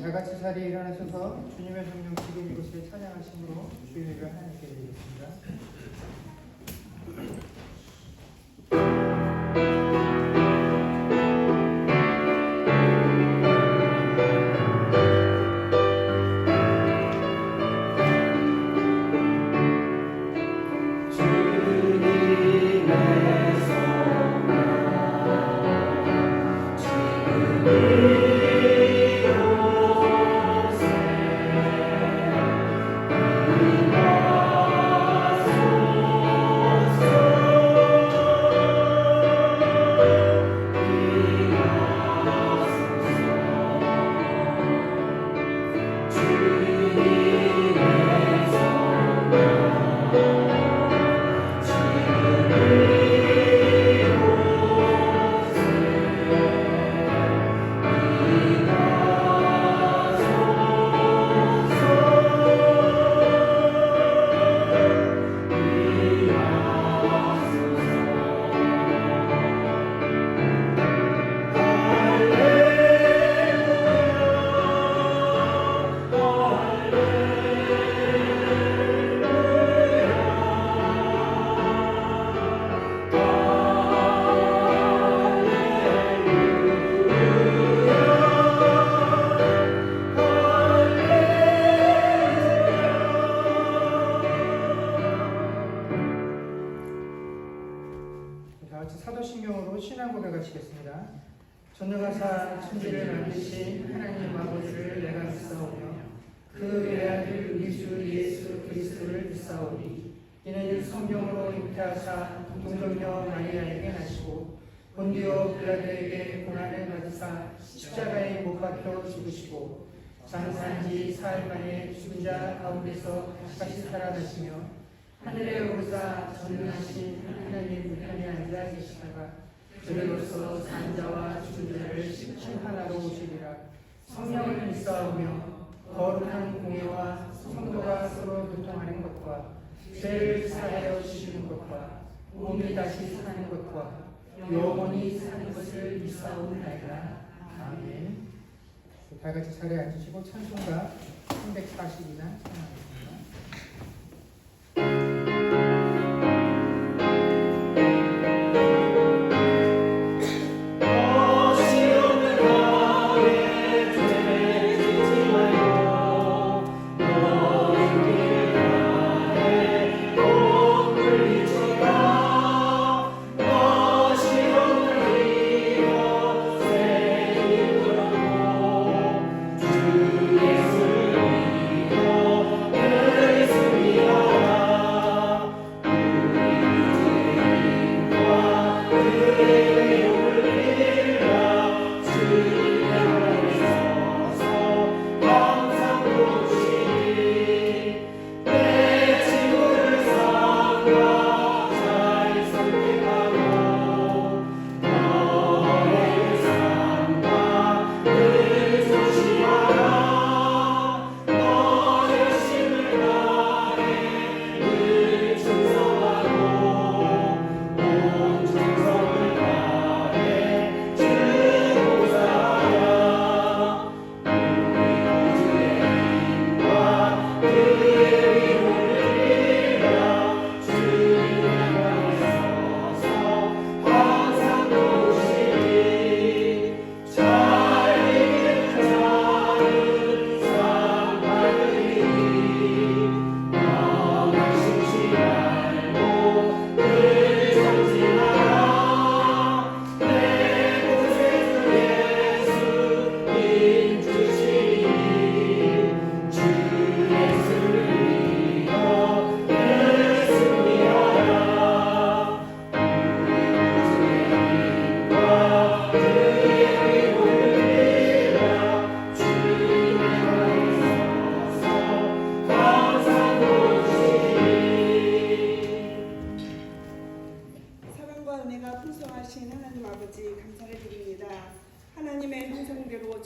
다 같이 자리에 일어나셔서 주님의 성령 지금 이곳에 찬양하심으로 주의 예배를 하나님께 드리겠습니다. 사도신경으로 신앙 고백하시겠습니다. 전능하사 천지를 만드신 하나님 아버지를 내가 믿사오며 그 외아들 우리 주 예수 그리스도를 믿사오니 이는 성령으로 잉태하사 동정녀 마리아에게 나시고 본디오 빌라도에게 고난을 받으사 십자가에 못 박혀 죽으시고 장사한 지 사흘 만에 죽은 자 가운데서 다시 살아나시며 하늘에 오르사 전능하신 하나님 우편에 앉아 계시다가 그리로서 산 자와 죽은 자를 심판하러 오시리라. 성령을 믿사오며 거룩한 공예와 성도가 서로 교통하는 것과 죄를 사하여 주시는 것과 몸이 다시 사는 것과 영원히 사는 것을 믿사오나이다. 아멘. 다 같이 자리에 앉으시고 찬송가 340이나 찬양하겠습니다.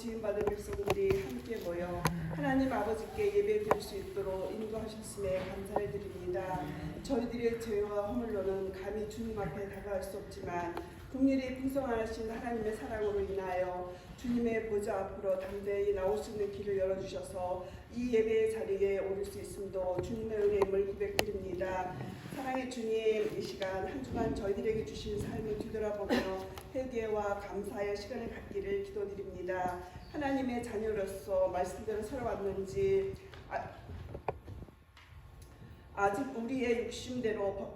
지음받은 백성들이 함께 모여 하나님 아버지께 예배 드릴 수 있도록 인도하셨음에 감사를 드립니다. 저희들의 죄와 허물로는 감히 주님 앞에 다가갈 수 없지만 긍휼이 풍성하신 하나님의 사랑으로 인하여 주님의 보좌 앞으로 담대히 나올 수 있는 길을 열어주셔서 이 예배의 자리에 오를 수 있음도 주님의 은혜임을 고백드립니다. 사랑의 주님, 이 시간 한 주간 저희들에게 주신 삶을 뒤돌아보며 회개와 감사의 시간을 갖기를 기도드립니다. 하나님의 자녀로서 말씀대로 살아왔는지 아직 우리의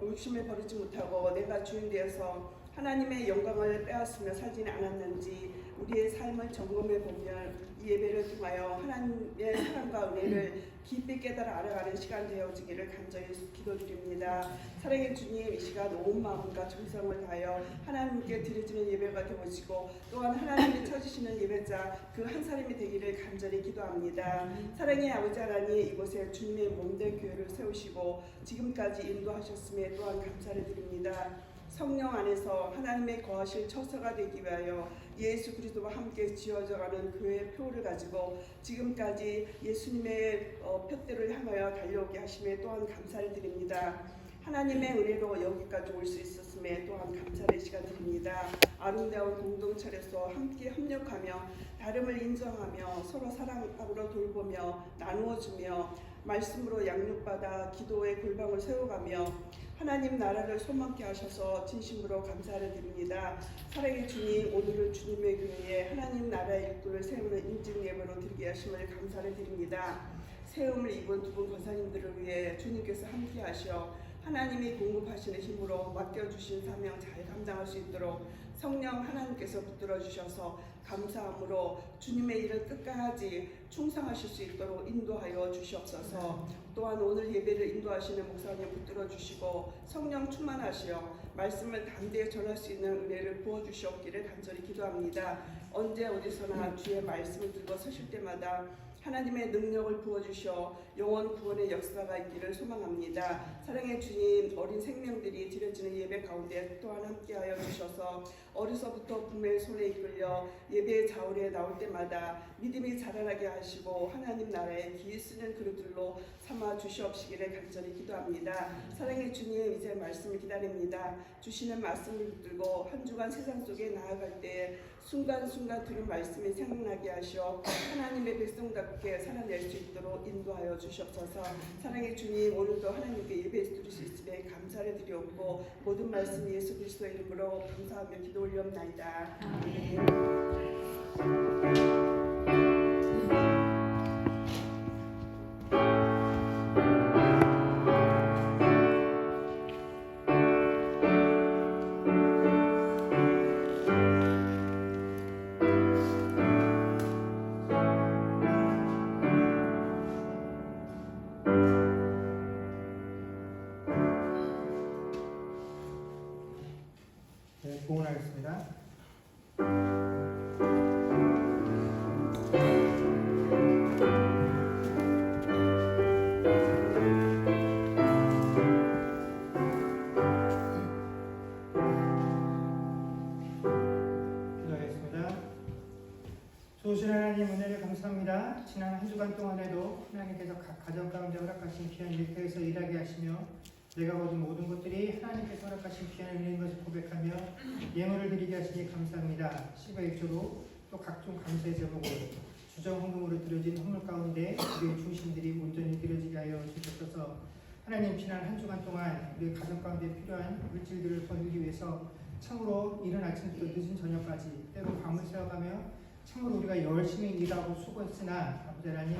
욕심을 버리지 못하고 내가 주인 되어서 하나님의 영광을 빼앗으며 살지는 않았는지 우리의 삶을 점검해 보면 이 예배를 통하여 하나님의 사랑과 은혜를 깊이 깨달아 알아가는 시간 되어지기를 간절히 기도드립니다. 사랑의 주님, 이 시간 온 마음과 정성을 다하여 하나님께 드려지는 예배가 되어지고 또한 하나님이 찾으시는 예배자 그 한 사람이 되기를 간절히 기도합니다. 사랑의 아버지 하나님, 이곳에 주님의 몸된 교회를 세우시고 지금까지 인도하셨음에 또한 감사를 드립니다. 성령 안에서 하나님의 거하실 처소가 되기 위하여 예수 그리스도와 함께 지어져가는 교회의 표를 가지고 지금까지 예수님의 표대를 향하여 달려오게 하심에 또한 감사를 드립니다. 하나님의 은혜로 여기까지 올 수 있었음에 또한 감사의 시간 드립니다. 아름다운 공동체에서 함께 협력하며 다름을 인정하며 서로 사랑으로 돌보며 나누어주며 말씀으로 양육받아 기도의 골방을 세워가며 하나님 나라를 소망케 하셔서 진심으로 감사를 드립니다. 사랑의 주님, 오늘은 주님의 교회에 하나님 나라의 일꾼을 세우는 인증 예배로 드리게 하심을 감사를 드립니다. 세움을 입은 두 분 권사님들을 위해 주님께서 함께 하셔 하나님이 공급하시는 힘으로 맡겨주신 사명 잘 감당할 수 있도록 성령 하나님께서 붙들어 주셔서 감사함으로 주님의 일을 끝까지 충성하실 수 있도록 인도하여 주시옵소서. 또한 오늘 예배를 인도하시는 목사님 붙들어 주시고 성령 충만하시어 말씀을 담대히 전할 수 있는 은혜를 부어주시옵기를 간절히 기도합니다. 언제 어디서나 주의 말씀을 들고 서실 때마다 하나님의 능력을 부어주셔 영원 구원의 역사가 있기를 소망합니다. 사랑의 주님, 어린 생명들이 드려지는 예배 가운데 또한 함께하여 주셔서 어려서부터 부모의 손에 이끌려 예배의 자울에 나올 때마다 믿음이 자라나게 하시고 하나님 나라에 기 쓰는 그릇들로 삼아 주시옵시기를 간절히 기도합니다. 사랑의 주님, 이제 말씀을 기다립니다. 주시는 말씀을 붙들고 한 주간 세상 속에 나아갈 때 순간순간 들은 말씀이 생각나게 하시어 하나님의 백성답게 살아낼 수 있도록 인도하여 주시옵소서. 사랑의 주님, 오늘도 하나님께 예배 드릴 수 있음에 감사를 드리옵고 모든 말씀 예수 그리스도의 이름으로 감사하며 기도 올리옵나이다. 아멘. 봉헌하겠습니다. 기도하겠습니다. 좋으신 하나님 은혜를 감사합니다. 지난 한 주간 동안에도 하나님께서 각 가정 가운데 허락하신 귀한 일터에서 일하게 하시며 내가 얻은 모든 것들이 하나님께서 허락하신 귀한 은혜인 것을 고백하며 예물을 드리게 하시니 감사합니다. 시바일조로 또 각종 감사의 제목으로 주정 헌금으로 드려진 헌물 가운데 우리의 중심들이 온전히 드려지게 하여 주셨소서. 하나님, 지난 한 주간 동안 우리 가정 가운데 필요한 물질들을 거두기 위해서 참으로 이른 아침부터 늦은 저녁까지 때로 밤을 새워가며 참으로 우리가 열심히 일하고 수고했으나 아버지 하나님,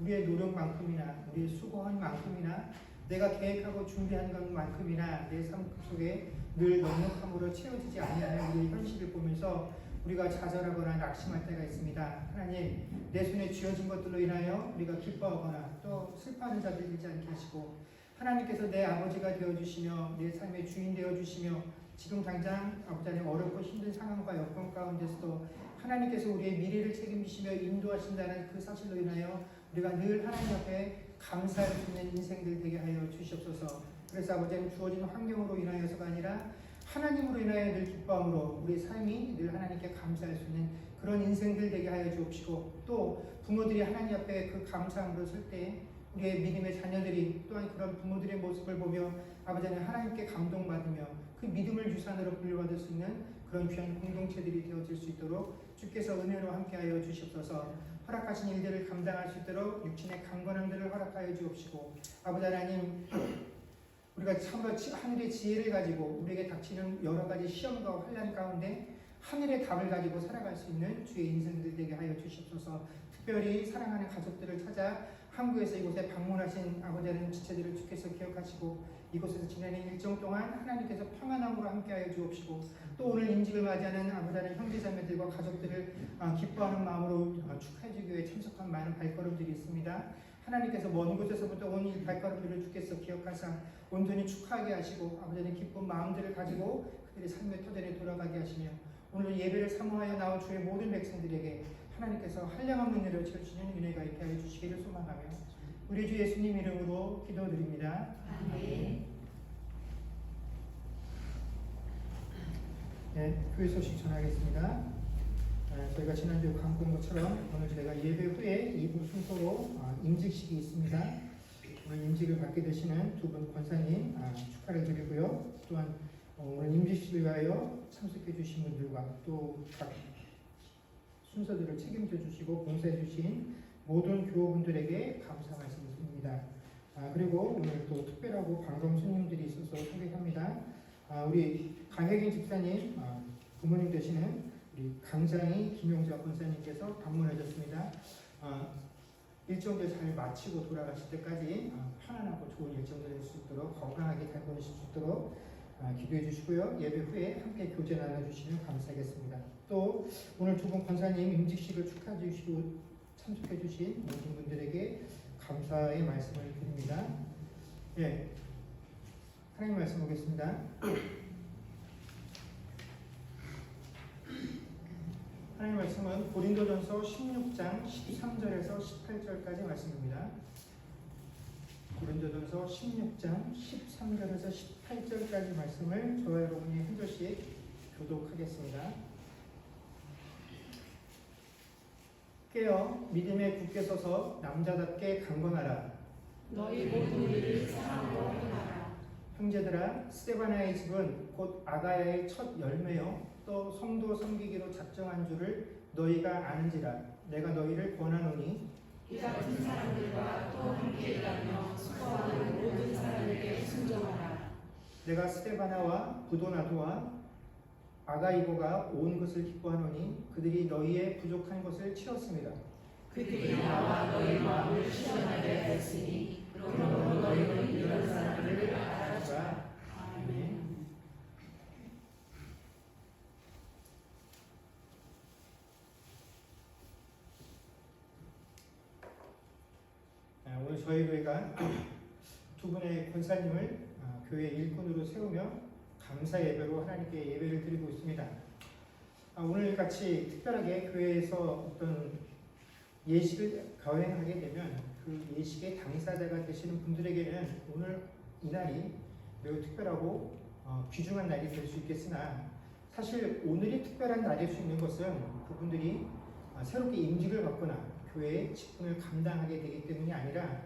우리의 노력만큼이나 우리의 수고한 만큼이나 내가 계획하고 준비한 것만큼이나 내 삶 속에 늘 넉넉함으로 채워지지 않는 우리의 현실을 보면서 우리가 좌절하거나 낙심할 때가 있습니다. 하나님, 내 손에 쥐어진 것들로 인하여 우리가 기뻐하거나 또 슬퍼하는 자들 되지 않게 하시고 하나님께서 내 아버지가 되어주시며 내 삶의 주인 되어주시며 지금 당장 아버지 하나님 어렵고 힘든 상황과 여건 가운데서도 하나님께서 우리의 미래를 책임지시며 인도하신다는 그 사실로 인하여 우리가 늘 하나님 앞에 감사할 수 있는 인생들 되게 하여 주시옵소서. 그래서 아버지 하나님, 주어진 환경으로 인하여서가 아니라 하나님으로 인하여 늘 기뻐함으로 우리 삶이 늘 하나님께 감사할 수 있는 그런 인생들 되게 하여 주옵시고 또 부모들이 하나님 앞에 그 감사함으로 설 때 우리의 믿음의 자녀들이 또한 그런 부모들의 모습을 보며 아버지 하나님 하나님께 감동받으며 그 믿음을 유산으로 분류받을 수 있는 그런 귀한 공동체들이 되어질 수 있도록 주께서 은혜로 함께하여 주시옵소서. 허락하신 일들을 감당할 수 있도록 육신의 강건함들을 허락하여 주옵시고, 아버지 하나님, 우리가 참으로 하늘의 지혜를 가지고 우리에게 닥치는 여러 가지 시험과 환난 가운데 하늘의 답을 가지고 살아갈 수 있는 주의 인생들 되게 하여 주시옵소서. 특별히 사랑하는 가족들을 찾아 한국에서 이곳에 방문하신 아버지 하나님 지체들을 주께서 기억하시고, 이곳에서 지내는 일정 동안 하나님께서 평안함으로 함께하여 주옵시고, 또 오늘 임직을 맞이하는 아버지 하나님 형제자매들과 가족들을 기뻐하는 마음으로 축하해 주기 위해 참석한 많은 발걸음들이 있습니다. 하나님께서 먼 곳에서부터 온 이 발걸음들을 주께서 기억하사 온전히 축하하게 하시고, 아버지 하나님 기쁜 마음들을 가지고 그들의 삶의 터전에 돌아가게 하시며, 오늘 예배를 사모하여 나온 주의 모든 백성들에게 하나님께서 한량없는 은혜를 채워주시는 은혜가 있게 하여 주시기를 소망하며 우리 주 예수님 이름으로 기도드립니다. 아멘. 네, 교회 소식 전하겠습니다. 저희가 지난주에 광고한 것처럼 오늘 저희가 예배 후에 2부 순서로 임직식이 있습니다. 오늘 임직을 받게 되시는 두 분 권사님 축하를 드리고요. 또한 오늘 임직식을 위하여 참석해 주신 분들과 또 각 순서들을 책임져 주시고 봉사해 주신 모든 교우분들에게 감사 말씀드립니다. 그리고 오늘 또 특별하고 반가운 손님들이 있어서 소개합니다. 우리 강혜긴 집사님 부모님 되시는 우리 강장희 김용자 권사님께서 방문하셨습니다. 일정들 잘 마치고 돌아가실 때까지 편안하고 좋은 일정들 될 수 있도록 건강하게 잘 보내실 수 있도록 기도해 주시고요. 예배 후에 함께 교제 나눠주시면 감사하겠습니다. 또 오늘 두 분 권사님 임직식을 축하해 주시고 참석해 주신 모든 분들에게 감사의 말씀을 드립니다. 예, 하나님 말씀 보겠습니다. 하나님 말씀은 고린도전서 16장 13절에서 18절까지 말씀입니다. 고린도전서 16장 13절에서 18절까지 말씀을 저와 여러분이 한 절씩 교독하겠습니다. 깨어 믿음에 굳게 서서 남자답게 강건하라. 너희 모든 일을 사랑으로 행하라. 형제들아, 스데바나의 집은 곧 아가야의 첫 열매요 또 성도 섬기기로 작정한 줄을 너희가 아는지라. 내가 너희를 권하노니 이 같은 사람들과 또 함께 일하며 수고하는 모든 사람에게 순종하라. 내가 스데바나와 부도나도와 아가이고가 온 것을 기뻐하노니 그들이 너희의 부족한 것을 채웠습니다. 그들이 나와 너희 마음을 시원하게 하였으니 그러므로 너희는 이런 사람들을 알아주라. 아멘. 오늘 저희 교회가 두 분의 권사님을 교회 일꾼으로 세우며 감사 예배로 하나님께 예배를 드리고 있습니다. 오늘 같이 특별하게 교회에서 어떤 예식을 거행하게 되면 그 예식의 당사자가 되시는 분들에게는 오늘 이날이 매우 특별하고 귀중한 날이 될 수 있겠으나, 사실 오늘이 특별한 날일 수 있는 것은 그분들이 새롭게 임직을 받거나 교회의 직분을 감당하게 되기 때문이 아니라,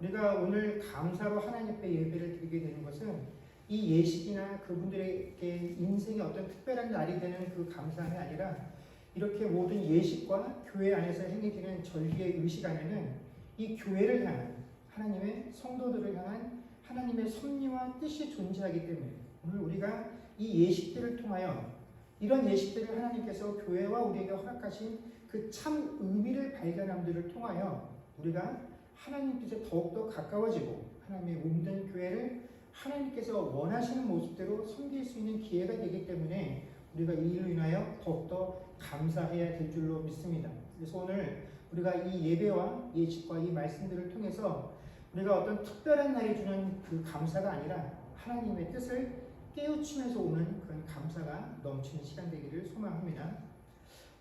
우리가 오늘 감사로 하나님 앞에 예배를 드리게 되는 것은 이 예식이나 그분들에게 인생의 어떤 특별한 날이 되는 그 감사함이 아니라, 이렇게 모든 예식과 교회 안에서 행해지는 절기의 의식 안에는 이 교회를 향한, 하나님의 성도들을 향한 하나님의 섭리와 뜻이 존재하기 때문에 오늘 우리가 이 예식들을 통하여, 이런 예식들을 하나님께서 교회와 우리에게 허락하신 그 참 의미를 발견함들을 통하여 우리가 하나님 뜻에 더욱더 가까워지고 하나님의 몸된 교회를 하나님께서 원하시는 모습대로 섬길 수 있는 기회가 되기 때문에 우리가 이 일로 인하여 더욱더 감사해야 될 줄로 믿습니다. 그래서 오늘 우리가 이 예배와 예식과 이 말씀들을 통해서 우리가 어떤 특별한 날이 주는 그 감사가 아니라 하나님의 뜻을 깨우치면서 오는 그런 감사가 넘치는 시간 되기를 소망합니다.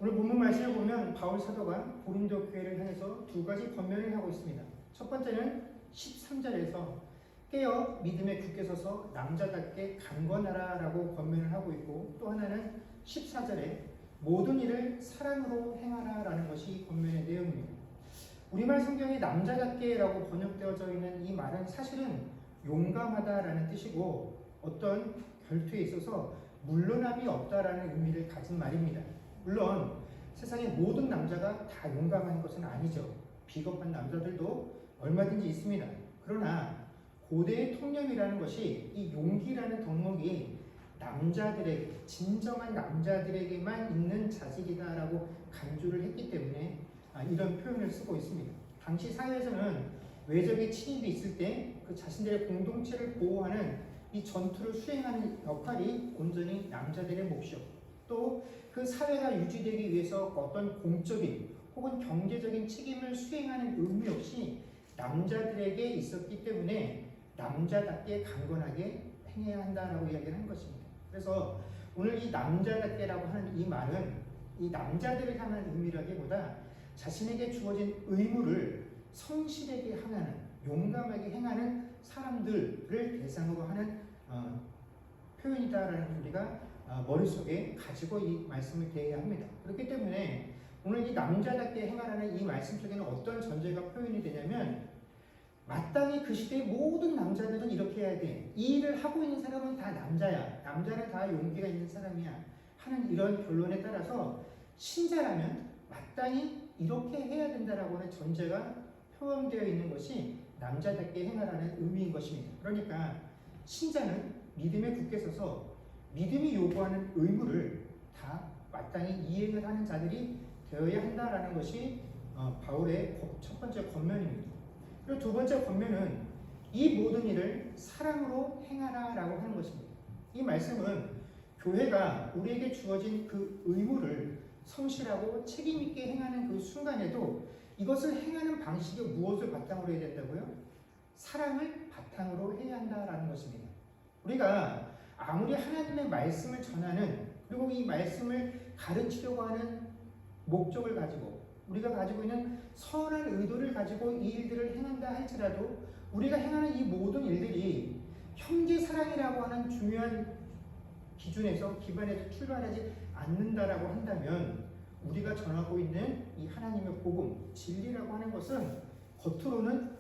오늘 본문 말씀을 보면 바울 사도가 고린도 교회를 향해서 두 가지 권면을 하고 있습니다. 첫 번째는 13절에서 깨어 믿음에 굳게 서서 남자답게 강건하라 라고 권면을 하고 있고, 또 하나는 14절에 모든 일을 사랑으로 행하라 라는 것이 권면의 내용입니다. 우리말 성경에 남자답게 라고 번역되어져 있는 이 말은 사실은 용감하다 라는 뜻이고, 어떤 결투에 있어서 물러남이 없다라는 의미를 가진 말입니다. 물론 세상의 모든 남자가 다 용감한 것은 아니죠. 비겁한 남자들도 얼마든지 있습니다. 그러나 고대의 통념이라는 것이 이 용기라는 덕목이 남자들에게, 진정한 남자들에게만 있는 자질이다라고 간주를 했기 때문에 이런 표현을 쓰고 있습니다. 당시 사회에서는 외적의 침입이 있을 때 그 자신들의 공동체를 보호하는 이 전투를 수행하는 역할이 온전히 남자들의 몫이었고, 또 그 사회가 유지되기 위해서 어떤 공적인 혹은 경제적인 책임을 수행하는 의무 역시 남자들에게 있었기 때문에 남자답게 강건하게 행해야 한다라고 이야기를 한 것입니다. 그래서 오늘 이 남자답게라고 하는 이 말은 이 남자들을 향한 의미라기보다 자신에게 주어진 의무를 성실하게 행하는, 용감하게 행하는 사람들을 대상으로 하는 표현이다라는 우리가 머릿속에 가지고 이 말씀을 대해야 합니다. 그렇기 때문에 오늘 이 남자답게 행하라는 이 말씀 속에는 어떤 전제가 표현이 되냐면, 마땅히 그 시대의 모든 남자들은 이렇게 해야 돼. 이 일을 하고 있는 사람은 다 남자야. 남자는 다 용기가 있는 사람이야. 하는 이런 결론에 따라서 신자라면 마땅히 이렇게 해야 된다라고 하는 전제가 포함되어 있는 것이 남자답게 행하라는 의미인 것입니다. 그러니까 신자는 믿음에 굳게 서서 믿음이 요구하는 의무를 다 마땅히 이행을 하는 자들이 되어야 한다라는 것이 바울의 첫 번째 권면입니다. 그리고 두 번째 권면은 이 모든 일을 사랑으로 행하라라고 하는 것입니다. 이 말씀은 교회가 우리에게 주어진 그 의무를 성실하고 책임 있게 행하는 그 순간에도 이것을 행하는 방식이 무엇을 바탕으로 해야 된다고요? 사랑을 바탕으로 해야 한다라는 것입니다. 우리가 아무리 하나님의 말씀을 전하는, 그리고 이 말씀을 가르치려고 하는 목적을 가지고 우리가 가지고 있는 선한 의도를 가지고 이 일들을 행한다 할지라도 우리가 행하는 이 모든 일들이 형제 사랑이라고 하는 중요한 기준에서, 기반에서 출발하지 않는다라고 한다면 우리가 전하고 있는 이 하나님의 복음, 진리라고 하는 것은 겉으로는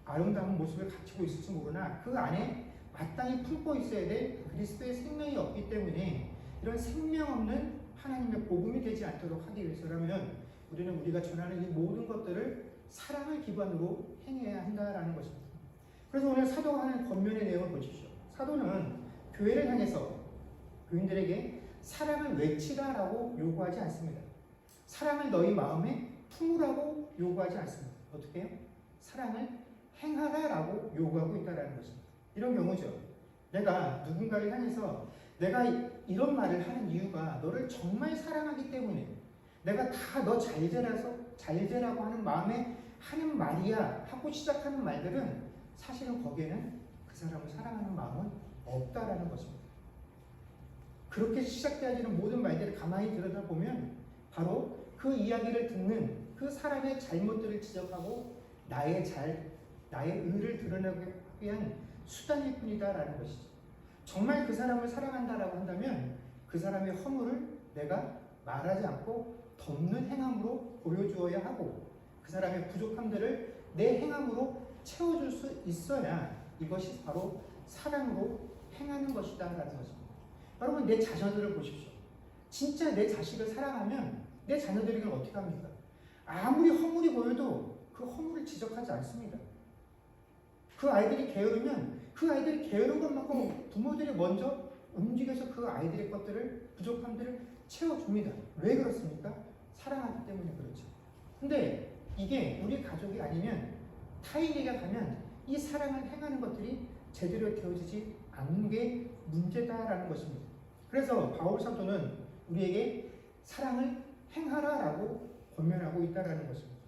아름다운 모습을 갖추고 있을지 모르나 그 안에 마땅히 품고 있어야 될 그리스도의 생명이 없기 때문에 이런 생명 없는 하나님의 복음이 되지 않도록 하기 위해서라면 우리는 우리가 전하는 이 모든 것들을 사랑을 기반으로 행해야 한다라는 것입니다. 그래서 오늘 사도가 하는 권면의 내용을 보십시오. 사도는 교회를 향해서 교인들에게 사랑을 외치라라고 요구하지 않습니다. 사랑을 너희 마음에 품으라고 요구하지 않습니다. 어떻게 해요? 사랑을 행하라라고 요구하고 있다는 것입니다. 이런 경우죠. 내가 누군가를 향해서 내가 이런 말을 하는 이유가 너를 정말 사랑하기 때문에, 내가 다 너 잘되라고 하는 마음에 하는 말이야 하고 시작하는 말들은 사실은 거기에는 그 사람을 사랑하는 마음은 없다라는 것입니다. 그렇게 시작되어지는 모든 말들을 가만히 들여다보면 바로 그 이야기를 듣는 그 사람의 잘못들을 지적하고 나의 의를 드러내기 위한 수단일 뿐이다라는 것이죠. 정말 그 사람을 사랑한다라고 한다면 그 사람의 허물을 내가 말하지 않고 덮는 행함으로 보여주어야 하고 그 사람의 부족함들을 내 행함으로 채워줄 수 있어야 이것이 바로 사랑으로 행하는 것이다라는 것입니다. 여러분, 내 자녀들을 보십시오. 진짜 내 자식을 사랑하면 내 자녀들에게 어떻게 합니까? 아무리 허물이 보여도 그 허물을 지적하지 않습니다. 그 아이들이 게으르면 그 아이들이 게으른 것만큼 부모들이 먼저 움직여서 그 아이들의 것들을, 부족함들을 채워줍니다. 왜 그렇습니까? 사랑하기 때문에 그렇죠. 근데 이게 우리 가족이 아니면 타인에게 가면 이 사랑을 행하는 것들이 제대로 되어지지 않는 게 문제다라는 것입니다. 그래서 바울 사도는 우리에게 사랑을 행하라라고 권면하고 있다라는 것입니다.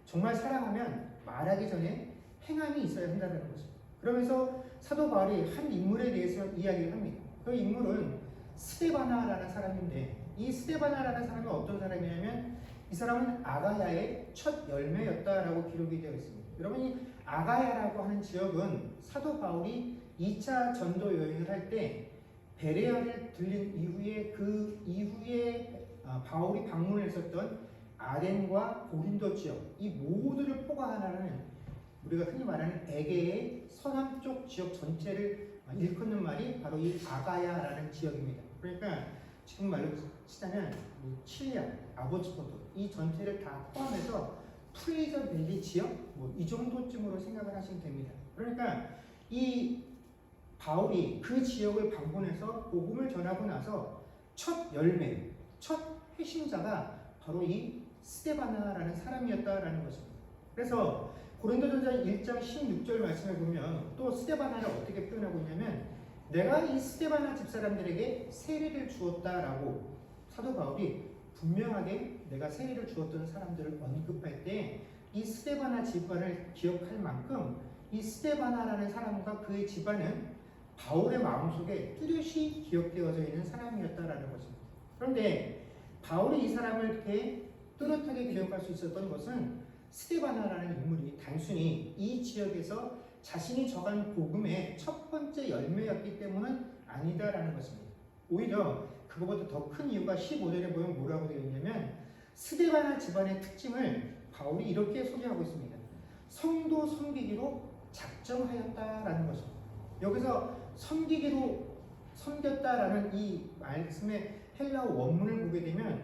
정말 사랑하면 말하기 전에 행함이 있어야 한다는 것입니다. 그러면서 사도 바울이 한 인물에 대해서 이야기를 합니다. 그 인물은 스데바나라는 사람인데, 이 스데바나라는 사람이 어떤 사람이냐면 이 사람은 아가야의 첫 열매였다라고 기록이 되어 있습니다. 여러분, 이 아가야라고 하는 지역은 사도 바울이 2차 전도 여행을 할 때 베레아를 들린 이후에 그 이후에 바울이 방문을 했었던 아덴과 고린도 지역, 이 모두를 포괄하는 우리가 흔히 말하는 에게의 서남쪽 지역 전체를 일컫는 말이 바로 이 아가야라는 지역입니다. 그러니까 지금 말로 치자면 칠리아, 아보츠포드 이 전체를 다 포함해서 프레이저 밸리 지역 이 정도쯤으로 생각을 하시면 됩니다. 그러니까 이 바울이 그 지역을 방문해서 복음을 전하고 나서 첫 열매, 첫 회심자가 바로 이 스데바나라는 사람이었다라는 것입니다. 그래서 고린도전서 1장 16절 말씀에 보면 또 스데바나를 어떻게 표현하고 있냐면 내가 이 스데바나 집사람들에게 세례를 주었다라고 사도 바울이 분명하게 내가 세례를 주었던 사람들을 언급할 때 이 스데바나 집안을 기억할 만큼 이 스데바나라는 사람과 그의 집안은 바울의 마음속에 뚜렷이 기억되어져 있는 사람이었다라는 것입니다. 그런데 바울이 이 사람을 이렇게 뚜렷하게 기억할 수 있었던 것은 스데바나라는 인물이 단순히 이 지역에서 자신이 전한 복음의 첫 번째 열매였기 때문은 아니다라는 것입니다. 오히려 그것보다 더 큰 이유가 15절에 보면 뭐라고 되어 있냐면 스데바나 집안의 특징을 바울이 이렇게 소개하고 있습니다. 성도 섬기기로 작정하였다라는 것입니다. 여기서 섬기기로 섬겼다라는 이 말씀의 헬라어 원문을 보게 되면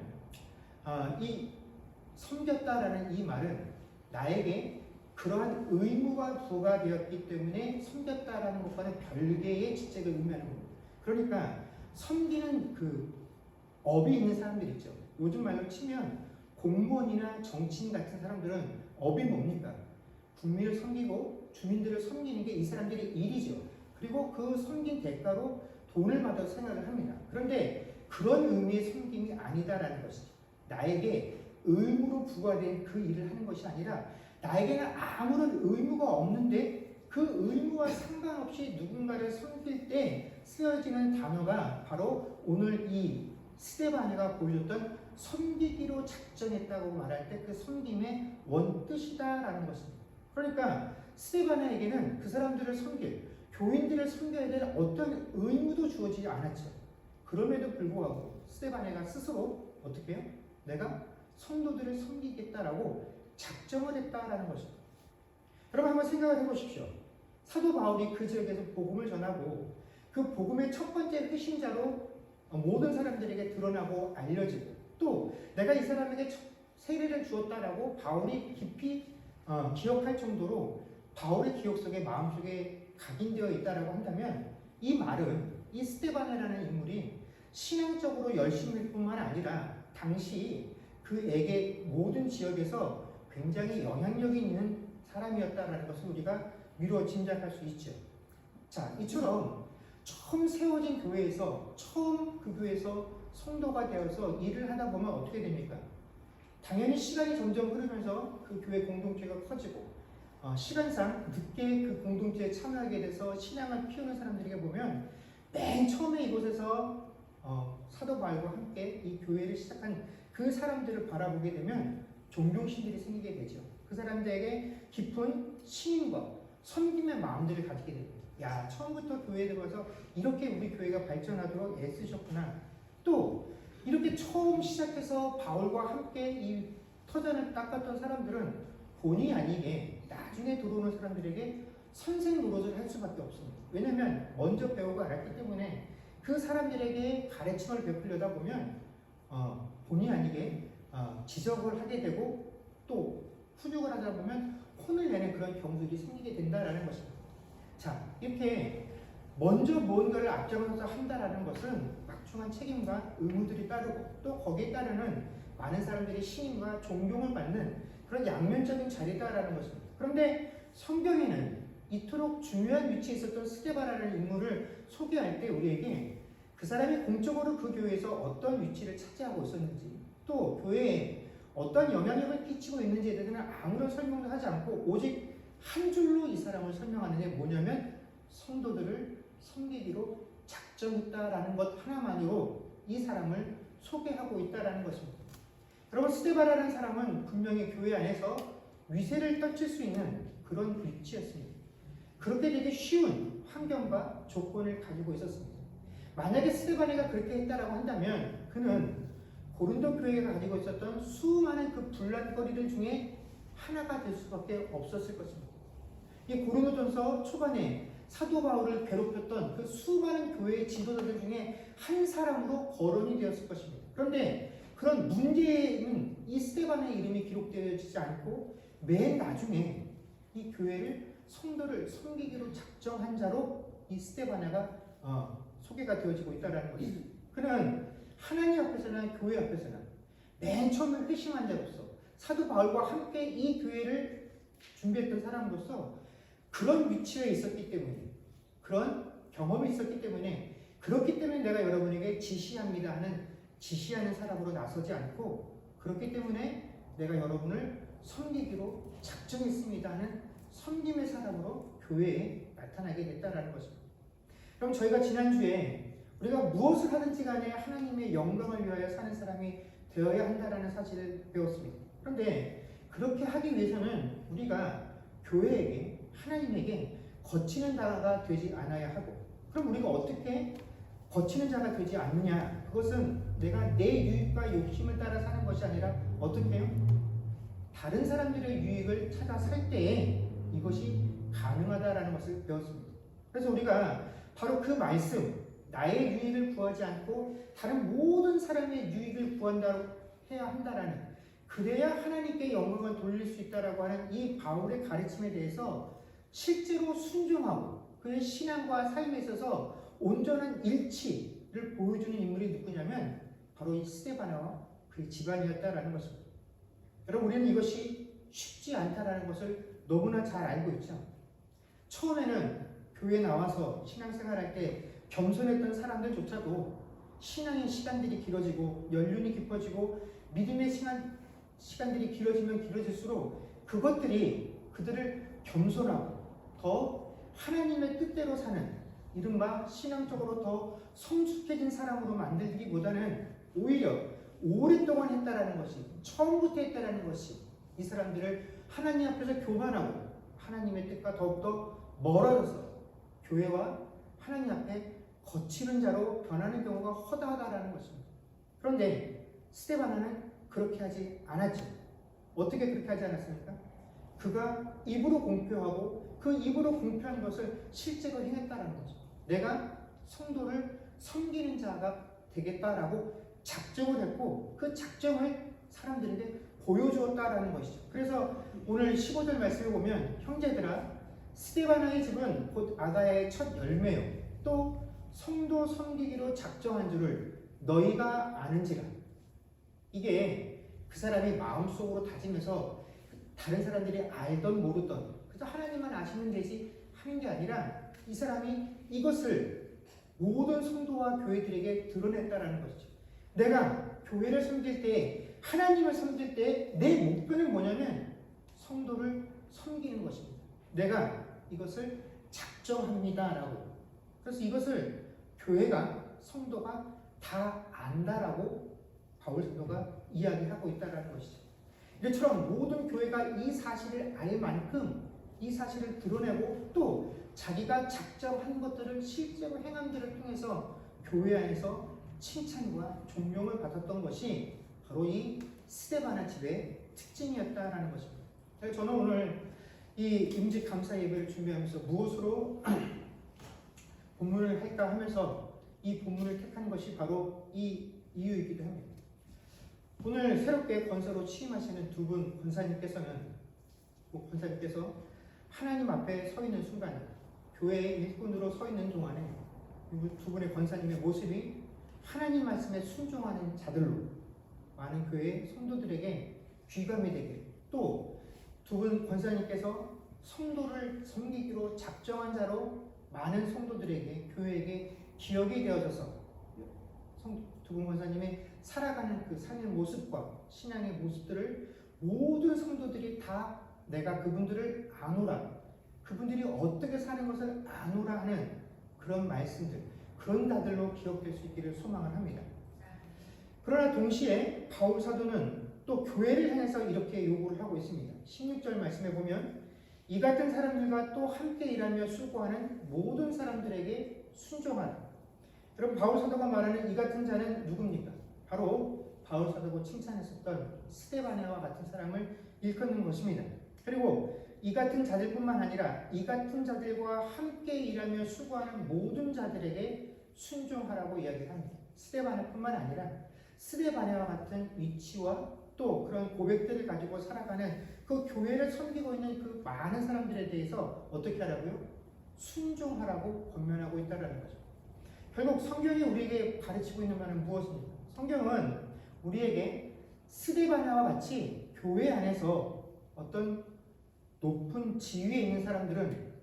이 섬겼다라는 이 말은 나에게 그러한 의무가 부과되었기 때문에 섬겼다라는 것과는 별개의 직책을 의미하는 겁니다. 그러니까 섬기는 그 업이 있는 사람들 있죠. 요즘 말로 치면 공무원이나 정치인 같은 사람들은 업이 뭡니까? 국민을 섬기고 주민들을 섬기는 게 이 사람들의 일이죠. 그리고 그 섬긴 대가로 돈을 받아서 생각을 합니다. 그런데 그런 의미의 섬김이 아니다라는 것이죠. 나에게 의무로 부과된 그 일을 하는 것이 아니라 나에게는 아무런 의무가 없는데 그 의무와 상관없이 누군가를 섬길 때 쓰여지는 단어가 바로 오늘 이 스데바나가 보여줬던 섬기기로 작정했다고 말할 때 그 섬김의 원뜻이다라는 것입니다. 그러니까 스데바나에게는 그 사람들을 섬길, 교인들을 섬겨야 될 어떤 의무도 주어지지 않았죠. 그럼에도 불구하고 스데바나가 스스로 어떻게 해요? 내가 성도들을 섬기겠다라고 작정을 했다라는 것입니다. 여러분 한번 생각을 해보십시오. 사도 바울이 그 지역에서 복음을 전하고 그 복음의 첫 번째 회심자로 모든 사람들에게 드러나고 알려지고 또 내가 이 사람에게 세례를 주었다라고 바울이 깊이 기억할 정도로 바울의 기억 속에 마음속에 각인되어 있다라고 한다면 이 말은 이 스데바나라는 인물이 신앙적으로 열심일 뿐만 아니라 당시 그에게 모든 지역에서 굉장히 영향력이 있는 사람이었다라는 것을 우리가 미루어 짐작할 수 있죠. 자, 이처럼 처음 세워진 교회에서 처음 그 교회에서 성도가 되어서 일을 하다 보면 어떻게 됩니까? 당연히 시간이 점점 흐르면서 그 교회 공동체가 커지고 시간상 늦게 그 공동체에 참여하게 돼서 신앙을 피우는 사람들에게 보면 맨 처음에 이곳에서 사도 바울과 함께 이 교회를 시작한 그 사람들을 바라보게 되면 존경심들이 생기게 되죠. 그 사람들에게 깊은 신임과 섬김의 마음들을 가지게 됩니다. 야, 처음부터 교회에 들어와서 이렇게 우리 교회가 발전하도록 애쓰셨구나. 또 이렇게 처음 시작해서 바울과 함께 이 터전을 닦았던 사람들은 본의 아니게 나중에 들어오는 사람들에게 선생 노릇을 할 수밖에 없습니다. 왜냐하면 먼저 배우고 알았기 때문에 그 사람들에게 가르침을 베풀려다 보면 본의 아니게 지적을 하게 되고 또 훈육을 하다 보면 혼을 내는 그런 경우들이 생기게 된다라는 것입니다. 자, 이렇게 먼저 무언가를 앞장서서 한다라는 것은 막중한 책임과 의무들이 따르고 또 거기에 따르는 많은 사람들이 신임과 존경을 받는 그런 양면적인 자리다라는 것입니다. 그런데 성경에는 이토록 중요한 위치에 있었던 스데바나라는 인물을 소개할 때 우리에게 그 사람이 공적으로 그 교회에서 어떤 위치를 차지하고 있었는지 또 교회에 어떤 영향력을 끼치고 있는지에 대해서는 아무런 설명도 하지 않고 오직 한 줄로 이 사람을 설명하는 게 뭐냐면 성도들을 섬기기로 작정했다라는 것 하나만으로 이 사람을 소개하고 있다라는 것입니다. 여러분 스데바나라는 사람은 분명히 교회 안에서 위세를 떨칠 수 있는 그런 위치였습니다. 그렇게 되게 쉬운 환경과 조건을 가지고 있었습니다. 만약에 스데바나가 그렇게 했다라고 한다면 그는 고린도 교회가 가지고 있었던 수많은 그 분란거리들 중에 하나가 될 수밖에 없었을 것입니다. 이 고린도전서 초반에 사도 바울을 괴롭혔던 그 수많은 교회의 지도자들 중에 한 사람으로 거론이 되었을 것입니다. 그런데 그런 문제는 이 스데반의 이름이 기록되어지지 않고 맨 나중에 이 교회를 성도를 섬기기로 작정한 자로 이 스데바나가 소개가 되어지고 있다는 것입니다. 그는 하나님 앞에서나 교회 앞에서나 맨 처음에 회심한 자로서 사도 바울과 함께 이 교회를 준비했던 사람으로서 그런 위치에 있었기 때문에, 그런 경험이 있었기 때문에, 그렇기 때문에 내가 여러분에게 지시합니다 하는 지시하는 사람으로 나서지 않고, 그렇기 때문에 내가 여러분을 섬기기로 작정했습니다 하는 섬김의 사람으로 교회에 나타나게 됐다는 것입니다. 그럼 저희가 지난주에 우리가 무엇을 하든지 간에 하나님의 영광을 위하여 사는 사람이 되어야 한다는 사실을 배웠습니다. 그런데 그렇게 하기 위해서는 우리가 교회에게, 하나님에게 거치는 자가 되지 않아야 하고, 그럼 우리가 어떻게 거치는 자가 되지 않느냐? 그것은 내가 내 유익과 욕심을 따라 사는 것이 아니라 어떻게 해요? 다른 사람들의 유익을 찾아 살 때에 이것이 가능하다라는 것을 배웠습니다. 그래서 우리가 바로 그 말씀, 나의 유익을 구하지 않고 다른 모든 사람의 유익을 구한다고 해야 한다라는, 그래야 하나님께 영광을 돌릴 수 있다라고 하는 이 바울의 가르침에 대해서 실제로 순종하고 그의 신앙과 삶에 있어서 온전한 일치를 보여주는 인물이 누구냐면 바로 이 스데바나와 그의 집안이었다라는 것입니다. 여러분, 우리는 이것이 쉽지 않다라는 것을 너무나 잘 알고 있죠. 처음에는 교회에 나와서 신앙생활할 때 겸손했던 사람들조차도 신앙의 시간들이 길어지고 연륜이 깊어지고 믿음의 시간들이 길어지면 길어질수록 그것들이 그들을 겸손하고 더 하나님의 뜻대로 사는, 이른바 신앙적으로 더 성숙해진 사람으로 만들기보다는 오히려 오랫동안 했다라는 것이, 처음부터 했다라는 것이 이 사람들을 하나님 앞에서 교만하고 하나님의 뜻과 더욱더 멀어져서 교회와 하나님 앞에 거치는 자로 변하는 경우가 허다하다라는 것입니다. 그런데 스데바나는 그렇게 하지 않았죠. 어떻게 그렇게 하지 않았습니까? 그가 입으로 공표하고 그 입으로 공표한 것을 실제로 행했다라는 거죠. 내가 성도를 섬기는 자가 되겠다라고 작정을 했고 그 작정을 사람들에게 보여주었다라는 것이죠. 그래서 오늘 15절 말씀에 보면, 형제들아, 스데바나의 집은 곧 아가야의 첫 열매요 또 성도 섬기기로 작정한 줄을 너희가 아는지라. 이게 그 사람이 마음속으로 다짐해서 다른 사람들이 알던 모르던 그래서 하나님만 아시면 되지 하는 게 아니라 이 사람이 이것을 모든 성도와 교회들에게 드러냈다라는 것이죠. 내가 교회를 섬길 때, 하나님을 섬길 때 내 목표는 뭐냐면 성도를 섬기는 것입니다. 내가 이것을 작정합니다라고. 그래서 이것을 교회가, 성도가 다 안다라고 바울 사도가 이야기하고 있다는 것이죠. 이처럼 모든 교회가 이 사실을 알 만큼 이 사실을 드러내고 또 자기가 작정한 것들을 실제로 행함들을 통해서 교회 안에서 칭찬과 존경을 받았던 것이 바로 이 스데바나 집의 특징이었다라는 것입니다. 저는 오늘 이 임직 감사 예배를 준비하면서 무엇으로 본문을 할까 하면서 이 본문을 택한 것이 바로 이 이유이기도 합니다. 오늘 새롭게 권사로 취임하시는 두 분 권사님께서 하나님 앞에 서 있는 순간, 교회의 일꾼으로 서 있는 동안에 두 분의 권사님의 모습이 하나님 말씀에 순종하는 자들로 많은 교회 성도들에게 귀감이 되게, 또 두 분 권사님께서 성도를 섬기기로 작정한 자로 많은 성도들에게, 교회에게 기억이 되어져서 두 분 권사님의 살아가는 그 삶의 모습과 신앙의 모습들을 모든 성도들이 다 내가 그분들을 아노라, 그분들이 어떻게 사는 것을 아노라 하는 그런 말씀들, 그런 자들로 기억될 수 있기를 소망을 합니다. 그러나 동시에 바울 사도는 또 교회를 향해서 이렇게 요구를 하고 있습니다. 16절 말씀에 보면, 이 같은 사람들과 또 함께 일하며 수고하는 모든 사람들에게 순종하라. 여러분, 바울 사도가 말하는 이 같은 자는 누굽니까? 바로 바울 사도가 칭찬했었던 스데바나와 같은 사람을 일컫는 것입니다. 그리고 이 같은 자들뿐만 아니라 이 같은 자들과 함께 일하며 수고하는 모든 자들에게 순종하라고 이야기합니다. 스데바나뿐만 아니라 스데바나와 같은 위치와 또 그런 고백들을 가지고 살아가는 그 교회를 섬기고 있는 그 많은 사람들에 대해서 어떻게 하라고요? 순종하라고 권면하고 있다는 거죠. 결국 성경이 우리에게 가르치고 있는 말은 무엇입니까? 성경은 우리에게 스데바나와 같이 교회 안에서 어떤 높은 지위에 있는 사람들은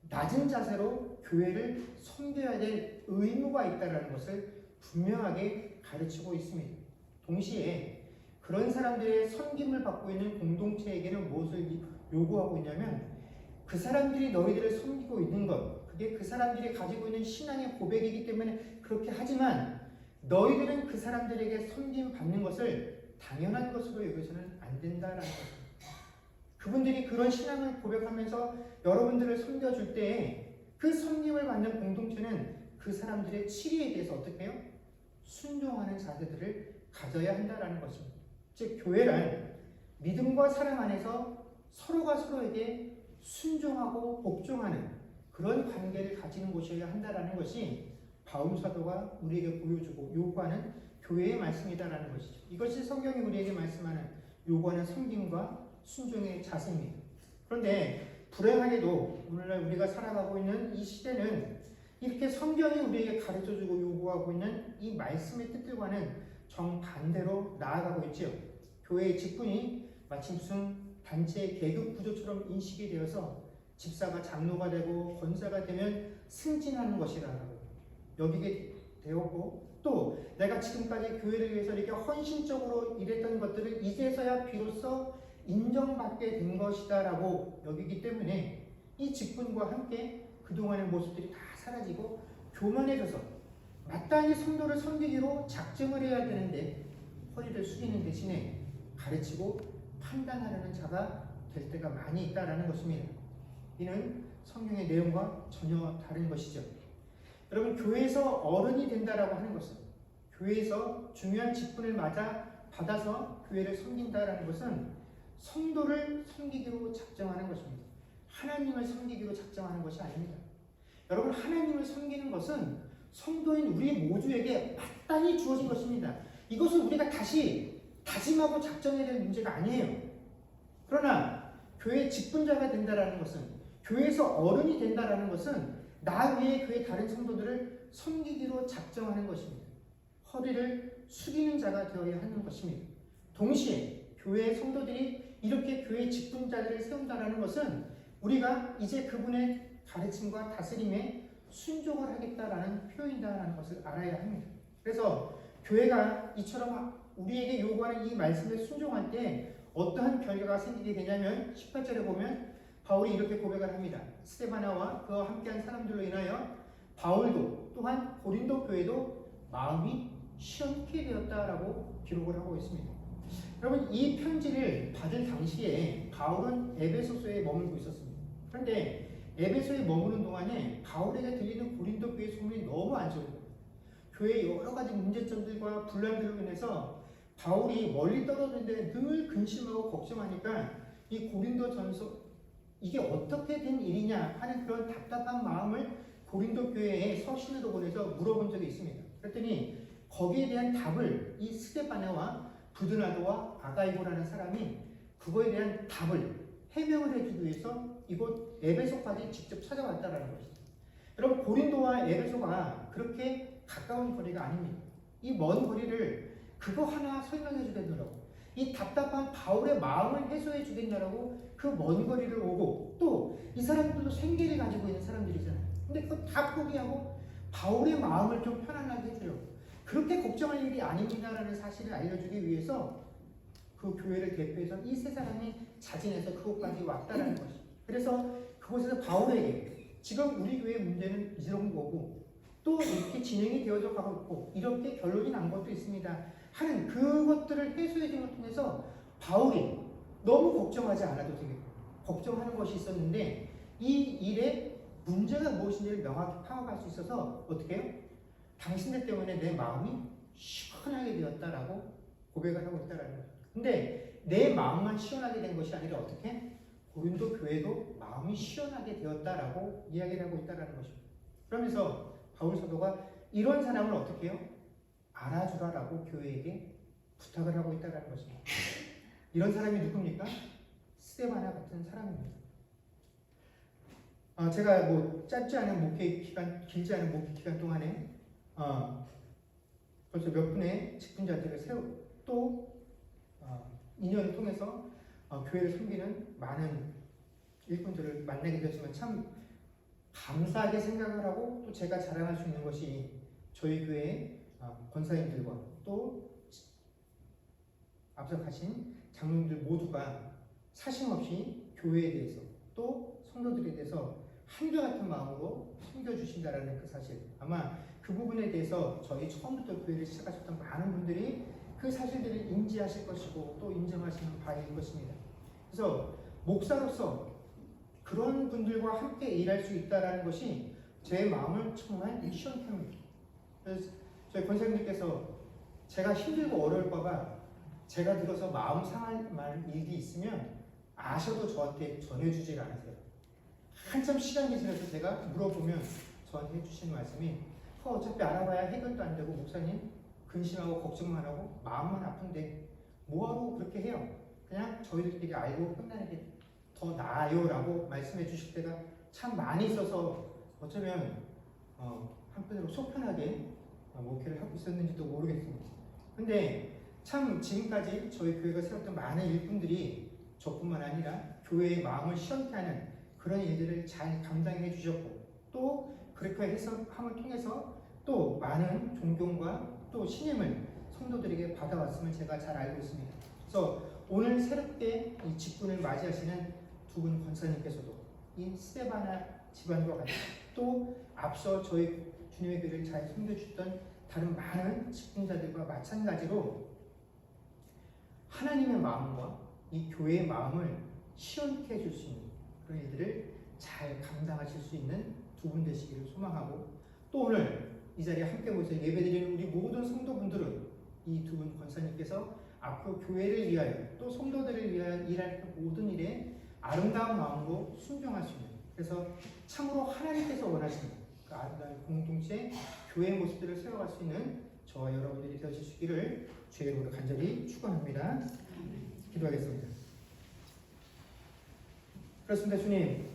낮은 자세로 교회를 섬겨야 될 의무가 있다는 것을 분명하게 가르치고 있습니다. 동시에 그런 사람들의 섬김을 받고 있는 공동체에게는 무엇을 요구하고 있냐면 그 사람들이 너희들을 섬기고 있는 것, 그게 그 사람들이 가지고 있는 신앙의 고백이기 때문에 그렇게 하지만 너희들은 그 사람들에게 섬김 받는 것을 당연한 것으로 여기서는 안 된다라는 것입니다. 그분들이 그런 신앙을 고백하면서 여러분들을 섬겨줄 때에 그 섬김을 받는 공동체는 그 사람들의 치리에 대해서 어떻게 해요? 순종하는 자세들을 가져야 한다는 것입니다. 즉 교회란 믿음과 사랑 안에서 서로가 서로에게 순종하고 복종하는 그런 관계를 가지는 곳이어야 한다는 것이 바울 사도가 우리에게 보여주고 요구하는 교회의 말씀이다라는 것이죠. 이것이 성경이 우리에게 말씀하는 요구하는 섬김과 순종의 자세입니다. 그런데 불행하게도 오늘날 우리가 살아가고 있는 이 시대는 이렇게 성경이 우리에게 가르쳐주고 요구하고 있는 이 말씀의 뜻들과는 정반대로 나아가고 있지요. 교회의 직분이 마치 무슨 단체의 계급 구조처럼 인식이 되어서 집사가 장로가 되고 권사가 되면 승진하는 것이라고 여기게 되었고, 또 내가 지금까지 교회를 위해서 이렇게 헌신적으로 일했던 것들을 이제서야 비로소 인정받게 된 것이다라고 여기기 때문에 이 직분과 함께 그동안의 모습들이 다 사라지고 교만해져서 마땅히 성도를 섬기기로 작정을 해야 되는데 허리를 숙이는 대신에 가르치고 판단하려는 자가 될 때가 많이 있다라는 것입니다. 이는 성경의 내용과 전혀 다른 것이죠. 여러분, 교회에서 어른이 된다라고 하는 것은, 교회에서 중요한 직분을 받아서 교회를 섬긴다라는 것은 성도를 섬기기로 작정하는 것입니다. 하나님을 섬기기로 작정하는 것이 아닙니다. 여러분, 하나님을 섬기는 것은 성도인 우리 모두에게 마땅히 주어진 것입니다. 이것을 우리가 다시 다짐하고 작정해야 될 문제가 아니에요. 그러나 교회 직분자가 된다라는 것은, 교회에서 어른이 된다라는 것은 나 외에 교회 다른 성도들을 섬기기로 작정하는 것입니다. 허리를 숙이는 자가 되어야 하는 것입니다. 동시에 교회의 성도들이 이렇게 교회 직분자들을 세운다라는 것은 우리가 이제 그분의 가르침과 다스림에 순종을 하겠다라는 표현이다라는 것을 알아야 합니다. 그래서 교회가 이처럼 우리에게 요구하는 이 말씀에 순종할 때 어떠한 결과가 생기게 되냐면 18절에 보면 바울이 이렇게 고백을 합니다. 스데바나와 그와 함께한 사람들로 인하여 바울도 또한 고린도 교회도 마음이 시원케 되었다라고 기록을 하고 있습니다. 여러분, 이 편지를 받은 당시에 바울은 에베소서에 머물고 있었습니다. 그런데 에베소에 머무는 동안에 바울에게 들리는 고린도 교회 소문이 너무 안 좋은 거예요. 교회의 여러 가지 문제점들과 분란들로 인해서 바울이 멀리 떨어졌는데 늘 근심하고 걱정하니까 이 고린도 전서 이게 어떻게 된 일이냐 하는 그런 답답한 마음을 고린도 교회에 서신으로 보내서 물어본 적이 있습니다. 그랬더니 거기에 대한 답을 이 스데바나와 부드나도와 아가이고라는 사람이 그거에 대한 답을 해명을 해주기 위해서 이곳 에베소까지 직접 찾아왔다라는 것이죠. 여러분, 고린도와 에베소가 그렇게 가까운 거리가 아닙니다. 이 먼 거리를 그거 하나 설명해 주겠느라고, 이 답답한 바울의 마음을 해소해 주겠느라고 그 먼 거리를 오고, 또 이 사람들도 생계를 가지고 있는 사람들이잖아요. 근데 그거 다 포기하고 바울의 마음을 좀 편안하게 해주려고, 그렇게 걱정할 일이 아닙니다라는 사실을 알려주기 위해서 그 교회를 대표해서 이 세 사람이 자진해서 그곳까지 왔다라는 것이죠. 그래서 그곳에서 바울에게 지금 우리 교회의 문제는 이런 거고 또 이렇게 진행이 되어져 가고 있고 이렇게 결론이 난 것도 있습니다 하는 그것들을 해소해 주는 걸 통해서 바울이 너무 걱정하지 않아도 되겠고, 걱정하는 것이 있었는데 이 일에 문제가 무엇인지를 명확히 파악할 수 있어서 어떻게 해요? 당신들 때문에 내 마음이 시원하게 되었다라고 고백을 하고 있다라는 거죠. 근데 내 마음만 시원하게 된 것이 아니라 어떻게? 고린도 교회도 마음이 시원하게 되었다라고 이야기를 하고 있다라는 것입니다. 그러면서 바울 사도가 이런 사람을 어떻게 해요? 알아주라라고 교회에게 부탁을 하고 있다는 것입니다. 이런 사람이 누굽니까? 스데바나 같은 사람입니다. 제가 뭐 짧지 않은 목회 기간, 길지 않은 목회 기간 동안에 벌써 몇 분의 직분자들을 또 인연을 통해서 교회를 섬기는 많은 일꾼들을 만나게 되었지만 참 감사하게 생각을 하고 또 제가 자랑할 수 있는 것이 저희 교회의 권사님들과 또 앞서 가신 장로님들 모두가 사심없이 교회에 대해서 또 성도들에 대해서 한결같은 마음으로 섬겨주신다라는 그 사실, 아마 그 부분에 대해서 저희 처음부터 교회를 시작하셨던 많은 분들이 그 사실들을 인지하실 것이고 또 인정하시는 바일 것입니다. 그래서 목사로서 그런 분들과 함께 일할 수 있다는 것이 제 마음을 정말 시원케 합니다. 그래서 저희 권사님들께서 제가 힘들고 어려울까봐 제가 들어서 마음 상할 일이 있으면 아셔도 저한테 전해주질 않으세요. 한참 시간이 지나서 제가 물어보면 저한테 해주시는 말씀이 어차피 알아봐야 해결도 안 되고 목사님 근심하고 걱정만 하고 마음만 아픈데 뭐하러 그렇게 해요? 그냥 저희들끼리 알고 끝나는 게 더 나아요 라고 말씀해 주실 때가 참 많이 있어서 어쩌면 한편으로 속편하게 목회를 하고 있었는지도 모르겠습니다. 근데 참 지금까지 저희 교회가 세웠던 많은 일꾼들이 저뿐만 아니라 교회의 마음을 시원케 하는 그런 일들을 잘 감당해 주셨고 또 그렇게 해서 함을 통해서 또 많은 존경과 또 신임을 성도들에게 받아왔음을 제가 잘 알고 있습니다. 그래서 오늘 새롭게 이 직분을 맞이하시는 두 분 권사님께서도 이 스데바나 집안과 같이 또 앞서 저희 주님의 교회를 잘 섬겨주셨던 다른 많은 직분자들과 마찬가지로 하나님의 마음과 이 교회의 마음을 시원케 해줄 수 있는 그런 일들을 잘 감당하실 수 있는 두 분 되시기를 소망하고 또 오늘 이 자리에 함께 모여서 예배드리는 우리 모든 성도분들은 이 두 분 권사님께서 앞으로 교회를 위하여 또 성도들을 위하여 일할 그 모든 일에 아름다운 마음으로 순종할 수 있는 그래서 참으로 하나님께서 원하시는 그 아름다운 공동체 교회의 모습들을 세워갈 수 있는 저와 여러분들이 되어주시기를 주의 이름으로 간절히 축원합니다. 기도하겠습니다. 그렇습니다. 주님,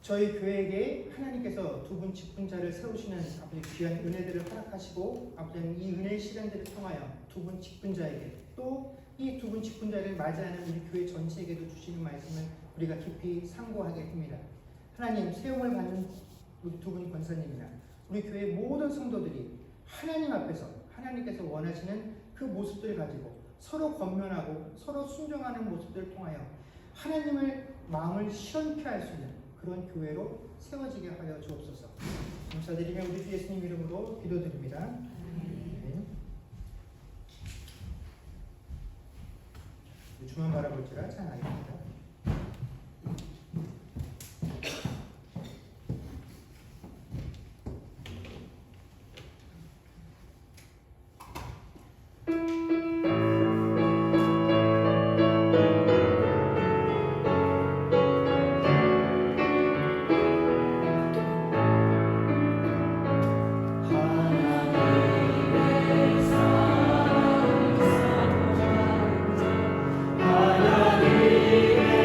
저희 교회에게 하나님께서 두 분 직분자를 세우시는 아버지 귀한 은혜들을 허락하시고 아버지는 이 은혜의 시간들을 통하여 두 분 직분자에게 또 이 두 분 직분자를 맞이하는 우리 교회 전체에게도 주시는 말씀을 우리가 깊이 상고하게 됩니다. 하나님, 세움을 받는 우리 두 분 권사님이나 우리 교회 모든 성도들이 하나님 앞에서 하나님께서 원하시는 그 모습들을 가지고 서로 권면하고 서로 순종하는 모습들을 통하여 하나님을 마음을 시원케 할 수 있는 그런 교회로 세워지게 하여 주옵소서. 감사드리며 우리 주 예수님 이름으로 기도드립니다. 주만 바라볼지라 잘 알겠습니다. 하나님의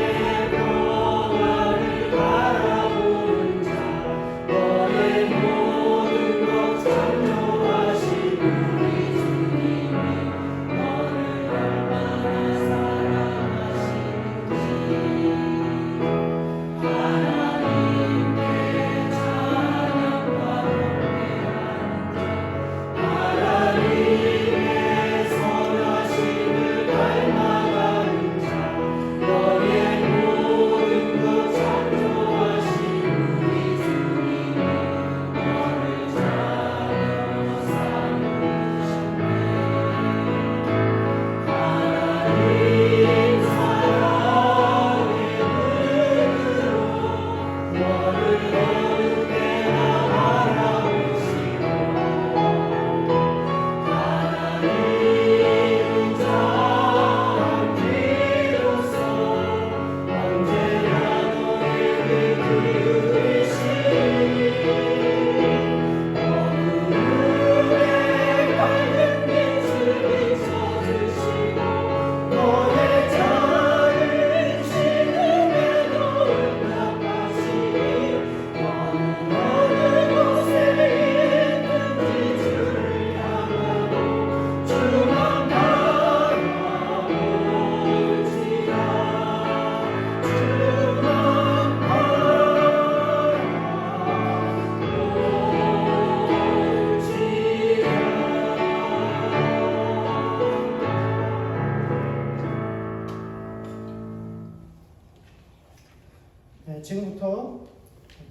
지금부터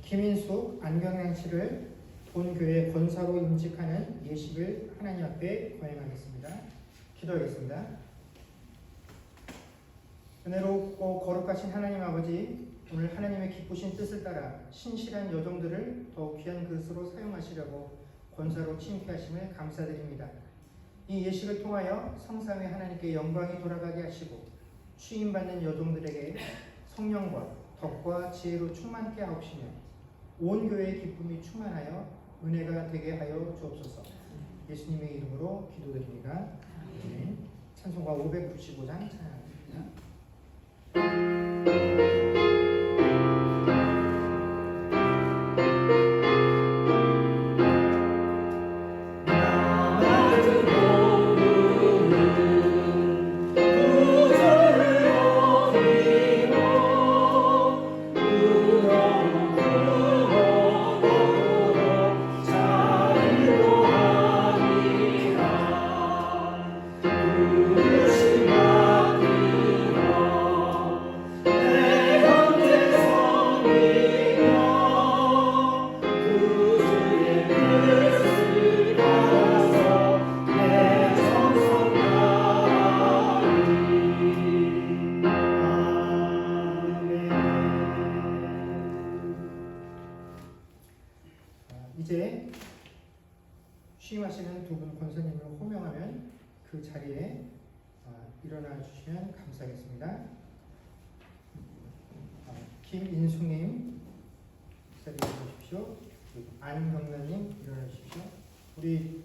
김인숙 안경양 씨를 본교회 권사로 임직하는 예식을 하나님 앞에 거행하겠습니다. 기도하겠습니다. 은혜롭고 거룩하신 하나님 아버지, 오늘 하나님의 기쁘신 뜻을 따라 신실한 여종들을 더욱 귀한 그릇으로 사용하시려고 권사로 취임케 하심을 감사드립니다. 이 예식을 통하여 성삼위 하나님께 영광이 돌아가게 하시고 취임받는 여종들에게 성령과 덕과 지혜로 충만케 하옵시며 온 교회의 기쁨이 충만하여 은혜가 되게 하여 주옵소서. 예수님의 이름으로 기도드립니다. 아멘. 찬송가 595장 찬양합니다. 이제 취임하시는 두 분 권사님을 호명하면 그 자리에 일어나 주시면 감사하겠습니다. 김인숙님 자리에 오십시오. 안경란님 일어나 주십시오. 우리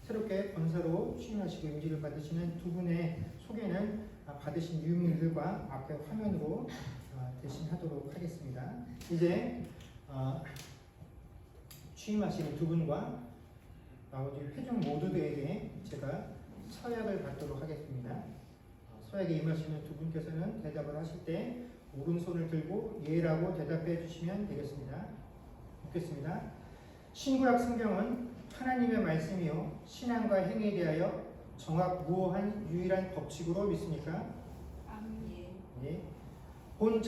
새롭게 권사로 취임하시고 임직을 받으시는 두 분의 소개는 받으신 유명인들과 앞에 화면으로 대신하도록 하겠습니다. 이제 취임하시는 두 분과 나머지 회중 모두에게 제가 서약을 받도록 하겠습니다. 서약에 임하시는 두 분께서는 대답을 하실 때 오른손을 들고 예라고 대답해 주시면 되겠습니다. 묻겠습니다. 신구약 성경은 하나님의 말씀이요 신앙과 행위에 대하여 정확무오한 유일한 법칙으로 믿습니까? 예. 본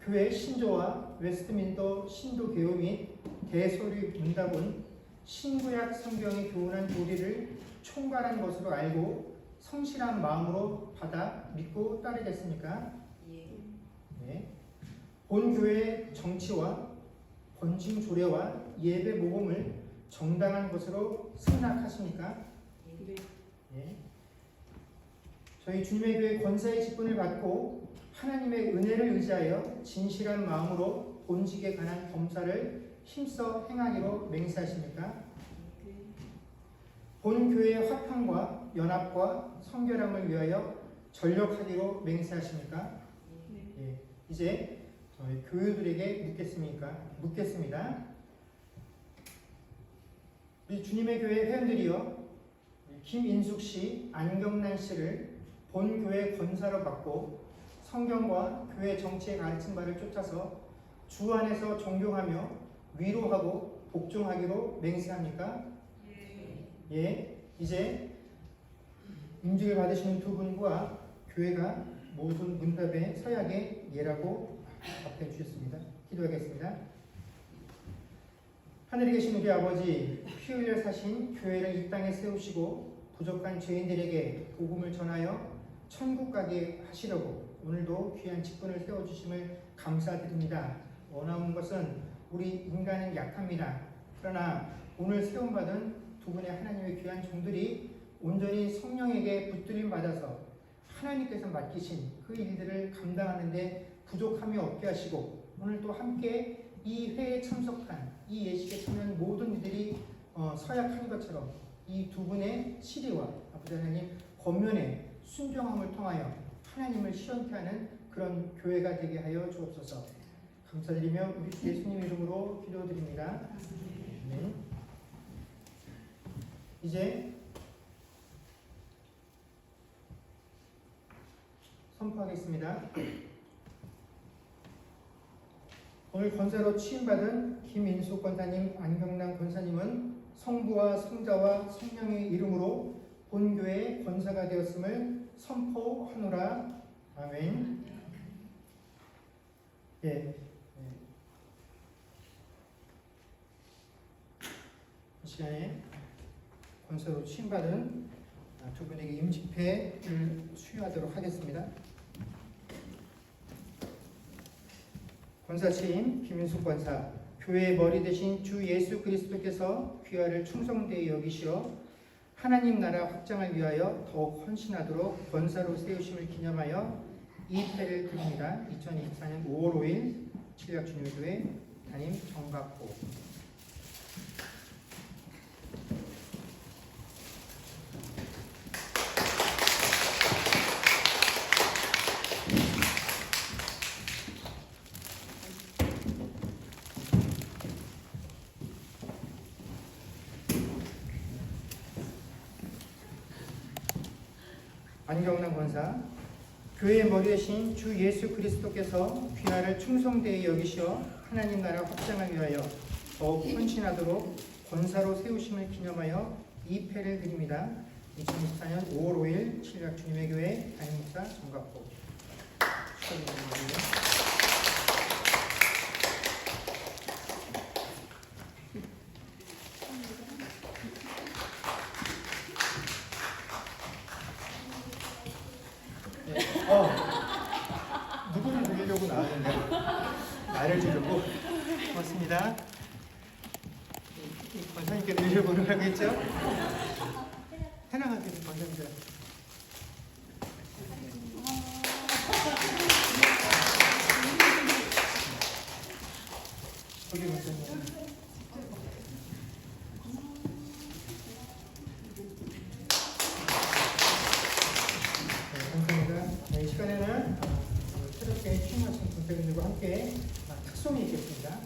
교회 신조와 웨스트민더 신도개요 및 대서류 문답은 신구약 성경이 교훈한 도리를 총괄한 것으로 알고 성실한 마음으로 받아 믿고 따르겠습니까? 예. 본 교회의 정치와 번짐 조례와 예배 모범을 정당한 것으로 승낙하십니까? 예. 저희 주님의 교회 권사의 직분을 받고 하나님의 은혜를 의지하여 진실한 마음으로 본직에 관한 검사를 힘써 행하기로 맹세하십니까? 본 교회의 화평과 연합과 성결함을 위하여 전력하기로 맹세하십니까? 예. 이제 저희 교우들에게 묻겠습니다. 우리 주님의 교회 회원들이여 김인숙 씨, 안경란 씨를 본 교회 권사로 받고 성경과 교회 정치의 가르친 바를 쫓아서 주 안에서 존경하며 위로하고 복종하기로 맹세합니까? 예. 이제 임직을 받으시는 두 분과 교회가 모든 문답의 서약에 예라고 답해 주셨습니다. 기도하겠습니다. 하늘에 계신 우리 아버지, 피 흘려 사신 교회를 이 땅에 세우시고 부족한 죄인들에게 복음을 전하여 천국 가게 하시려고 오늘도 귀한 직분을 세워주심을 감사드립니다. 원하는 것은 우리 인간은 약합니다. 그러나 오늘 세움받은 두 분의 하나님의 귀한 종들이 온전히 성령에게 붙들림 받아서 하나님께서 맡기신 그 일들을 감당하는 데 부족함이 없게 하시고 오늘 또 함께 이 회에 참석한 이 예식에 참여한 모든 이들이 서약한 것처럼 이 두 분의 시리와 아버지 하나님 권면의 순종함을 통하여 하나님을 시원케 하는 그런 교회가 되게 하여 주옵소서. 감사드리며 우리 예수님 이름으로 기도드립니다. 네. 이제 선포하겠습니다. 오늘 권사로 취임받은 김인숙 권사님, 안경란 권사님은 성부와 성자와 성령의 이름으로 본교회의 권사가 되었음을 선포하노라. 아멘. 예, 시간에 권사로 취임받은 두 분에게 임직패를 수여하도록 하겠습니다. 권사 취임 김윤숙 권사, 교회의 머리 대신 주 예수 그리스도께서 귀하를 충성되이 여기시어 하나님 나라 확장을 위하여 더욱 헌신하도록 권사로 세우심을 기념하여 이 패를 드립니다. 2024년 5월 5일 칠략주님교회 담임 정각호. 안경남 권사, 교회의 머리 대신 주 예수 그리스도께서 귀하를 충성되이 여기시어 하나님 나라 확장을 위하여 더욱 헌신하도록 권사로 세우심을 기념하여 이 패를 드립니다. 2024년 5월 5일 칠략 주님의 교회 담임목사 정각호. 축하드립니다. 누구를 드리려고 나왔는데 나를 주려고. 고맙습니다. 이 권사님께 드리려고 노력하겠죠? 해나가게 권사님들. 거기 권사님. 이 시간에는 새롭게 취임하신 군사님들과 함께 특송이 있겠습니다.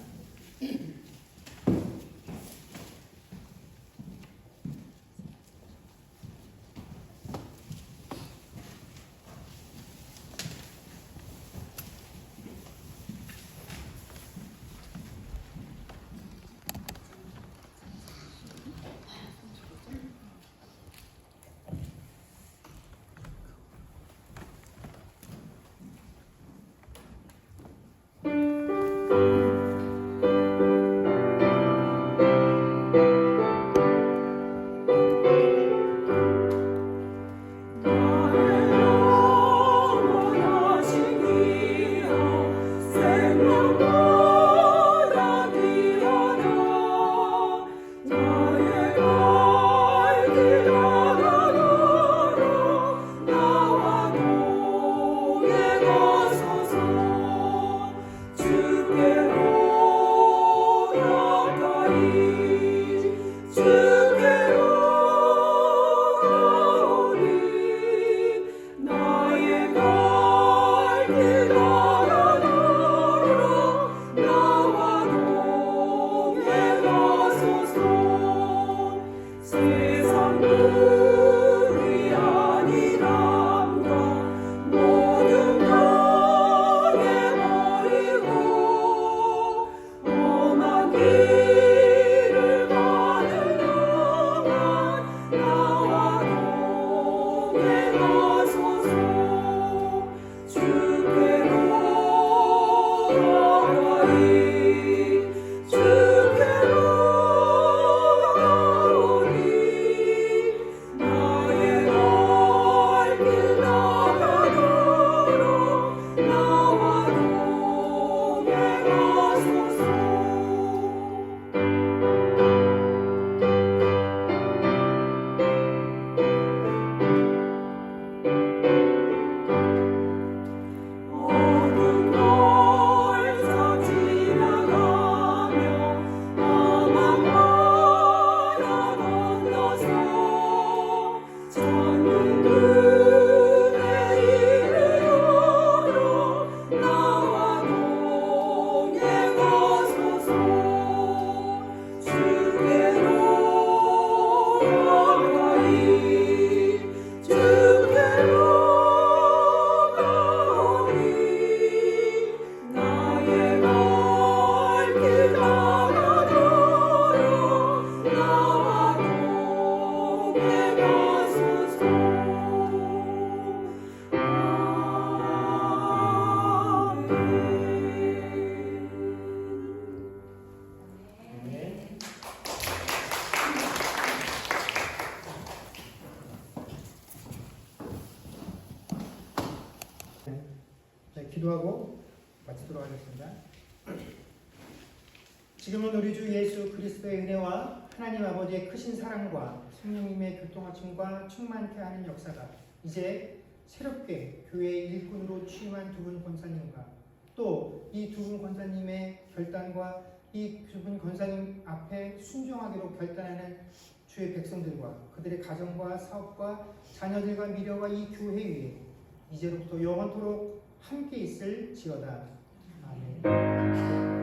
기도하고 마치도록 하겠습니다. 지금은 우리 주 예수 그리스도의 은혜와 하나님 아버지의 크신 사랑과 성령님의 교통하심과 충만케 하는 역사가 이제 새롭게 교회의 일꾼으로 취임한 두 분 권사님과 또 이 두 분 권사님의 결단과 이 두 분 권사님 앞에 순종하기로 결단하는 주의 백성들과 그들의 가정과 사업과 자녀들과 미래와 이 교회 위에 이제로부터 영원토록 함께 있을지어다. 아멘.